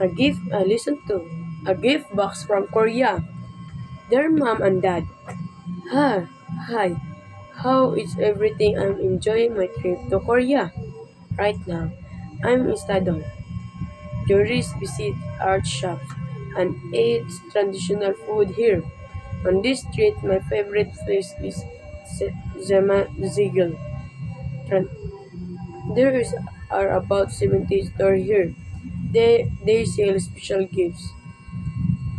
Listen to. A gift box from Korea. Dear mom and dad. Hi. Hi. How is everything? I'm enjoying my trip to Korea. Right now, I'm in Stadong. Tourists visit art shops and eat traditional food here. On this street, my favorite place is Zema Ziegel. There are about 70 stores here. They sell special gifts.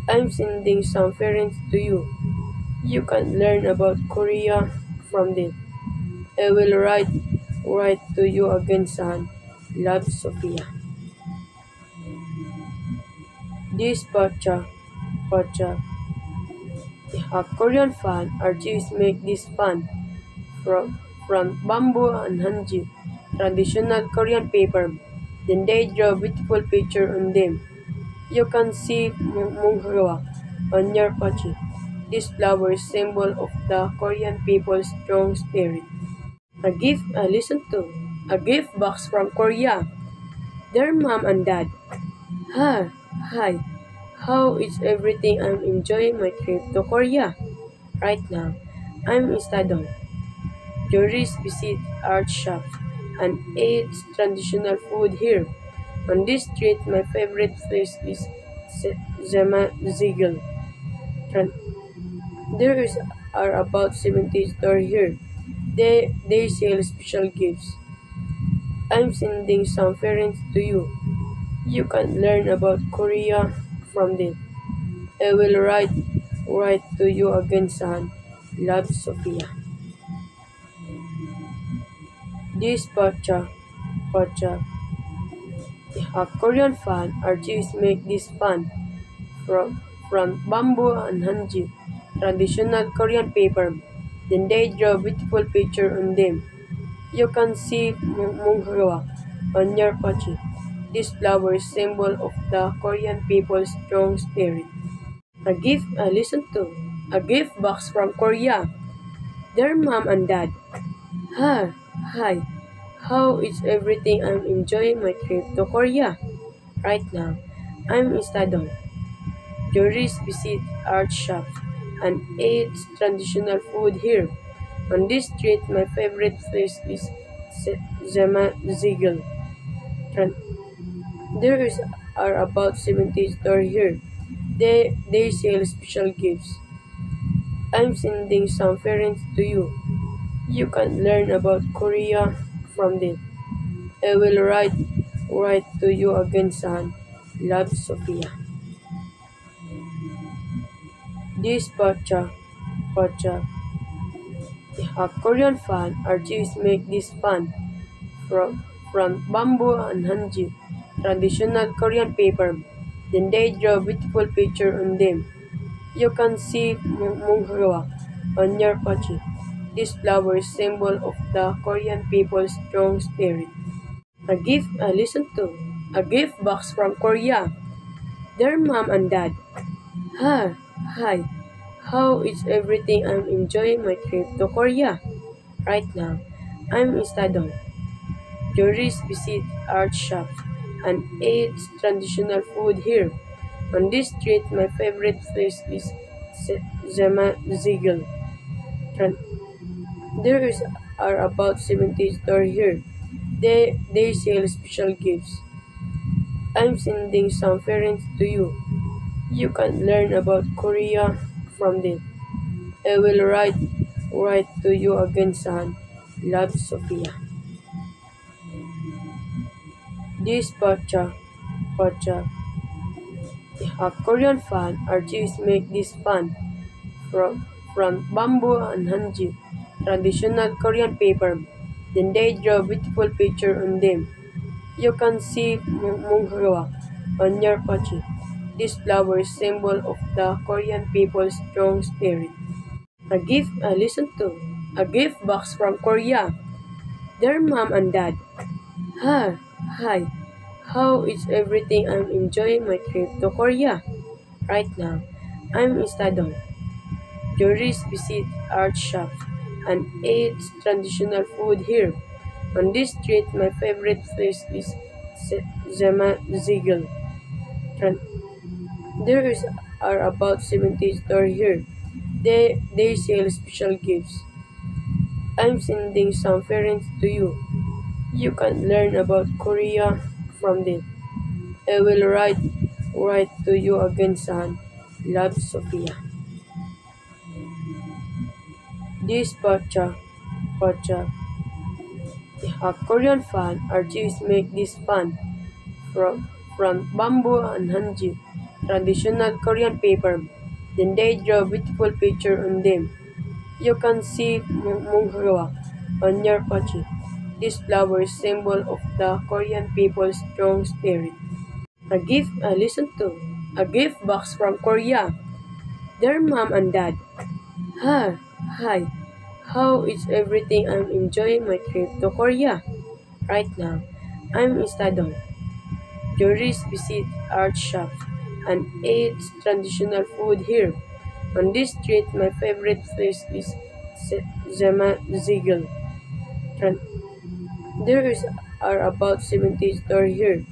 I'm sending some parents to you. You can learn about Korea from them. I will write to you again, son. Love, Sophia. This Pacha, a Korean fan, artists make this fan from bamboo and hanji, traditional Korean paper. Then they draw beautiful picture on them. You can see Munghwa on your pachi. This flower is symbol of the Korean people's strong spirit. Listen to. A gift box from Korea. Dear mom and dad. Hi. Hi. How is everything? I'm enjoying my trip to Korea. Right now, I'm in Stadong. Tourists visit art shops and eat traditional food here. On this street, my favorite place is Zema Ziegel. There are about 70 stores here. They sell special gifts. I'm sending some parents to you. You can learn about Korea from them. I will write to you again, son. Love, Sophia. This Pacha, a Korean fan, artists make this fan from bamboo and hanji, traditional Korean paper. Then they draw beautiful picture on them. You can see Munghwa on your pachi. This flower is symbol of the Korean people's strong spirit. Listen to. A gift box from Korea. Dear mom and dad. Hi. Hi. How is everything? I'm enjoying my trip to Korea. Right now, I'm in Stadong. Tourists visit art shops and eat traditional food here. On this street, my favorite place is Zema Ziegel. There are about 70 stores here. They sell special gifts. I'm sending some parents to you. You can learn about Korea from them. I will write to you again, son. Love, Sophia. This Pacha, a Korean fan, artists make this fan from bamboo and hanji, traditional Korean paper. Then they draw beautiful picture on them. You can see Munghwa on your pachi. This flower is symbol of the Korean people's strong spirit. Listen to. A gift box from Korea. Dear mom and dad. Hi. Hi. How is everything? I'm enjoying my trip to Korea. Right now, I'm in Stadong. Tourists visit art shops and eat traditional food here. On this street, my favorite place is Zema Ziegel. There are about 70 stores here. They sell special gifts. I'm sending some parents to you. You can learn about Korea from them. I will write to you again, son. Love, Sophia. This Pacha, a Korean fan, artists make this fan from bamboo and hanji, traditional Korean paper. Then they draw beautiful picture on them. You can see Munghwa on your pachi. This flower is symbol of the Korean people's strong spirit. Listen to. A gift box from Korea. Dear mom and dad. Hi. Hi. How is everything? I'm enjoying my trip to Korea. Right now, I'm in Stadong. Tourists visit art shops and eat traditional food here. On this street, my favorite place is Zema Ziegel. Tran- There is are about 70 stores here. They sell special gifts. I'm sending some parents to you. You can learn about Korea from them. I will write to you again, son. Love, Sophia. This Pacha, a Korean fan, artists make this fan from bamboo and hanji, traditional Korean paper. Then they draw beautiful picture on them. You can see Munghwa on your pachi. This flower is symbol of the Korean people's strong spirit. Listen to. A gift box from Korea. Dear mom and dad. Hi, hi. How is everything? I'm enjoying my trip to Korea. Right now, I'm in Stadong. Tourists visit art shops and eat traditional food here. On this street, my favorite place is Zema Ziegel. There are about 70 stores here.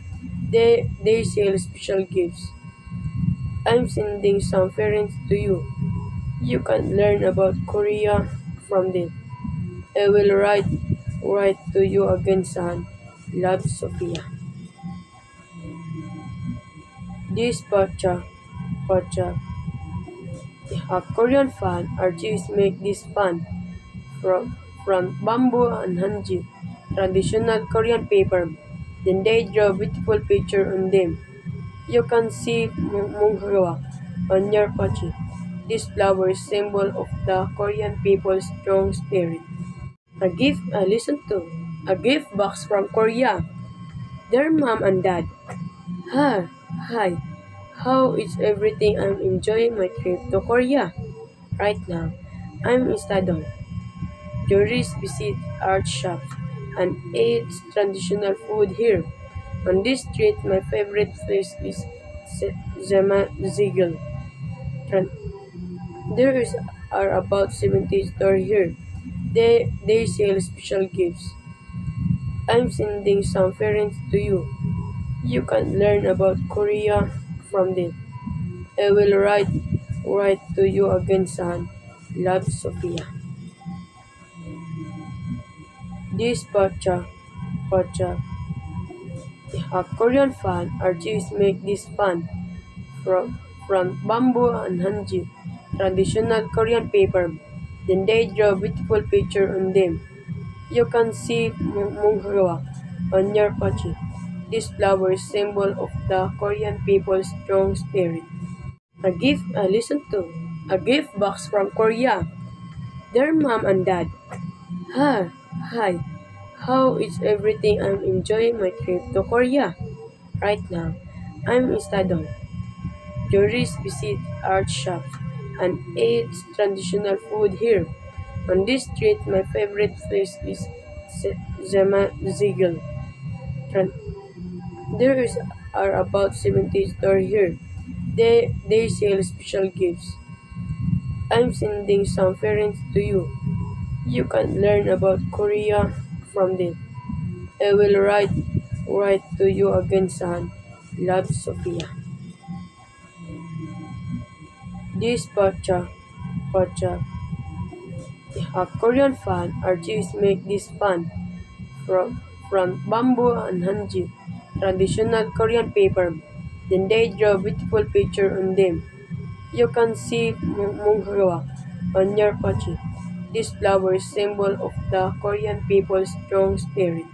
They sell special gifts. I'm sending some parents to you. You can learn about Korea from them. I will write to you again, son. Love, Sophia. This Pacha, a Korean fan, artists make this fan from bamboo and hanji, traditional Korean paper. Then they draw beautiful picture on them. You can see Munghwa on your pachi. This flower is symbol of the Korean people's strong spirit. Listen to. A gift box from Korea. Dear mom and dad. Hi, hi. How is everything? I'm enjoying my trip to Korea. Right now, I'm in Stadong. Tourists visit art shops and eat traditional food here. On this street, my favorite place is Zema Ziegel. There are about 70 stores here. They sell special gifts. I'm sending some parents to you. You can learn about Korea from them. I will write to you again, son. Love, Sophia. This Pacha, a Korean fan, artists make this fan from bamboo and hanji, traditional Korean paper. Then they draw beautiful picture on them. You can see Munghwa on your pachi. This flower is symbol of the Korean people's strong spirit. Listen to. A gift box from Korea. Dear mom and dad. Hi, hi. How is everything? I'm enjoying my trip to Korea. Right now, I'm in Stadong. Tourists visit art shops and eat traditional food here. On this street, my favorite place is Zema Ziegel. There are about 70 stores here. They sell special gifts. I'm sending some parents to you. You can learn about Korea from them. I will write to you again, son. Love, Sophia. This Pacha, a Korean fan, artists make this fan from bamboo and hanji, traditional Korean paper. Then they draw beautiful picture on them. You can see Munghwa on your pachi. This flower is symbol of the Korean people's strong spirit.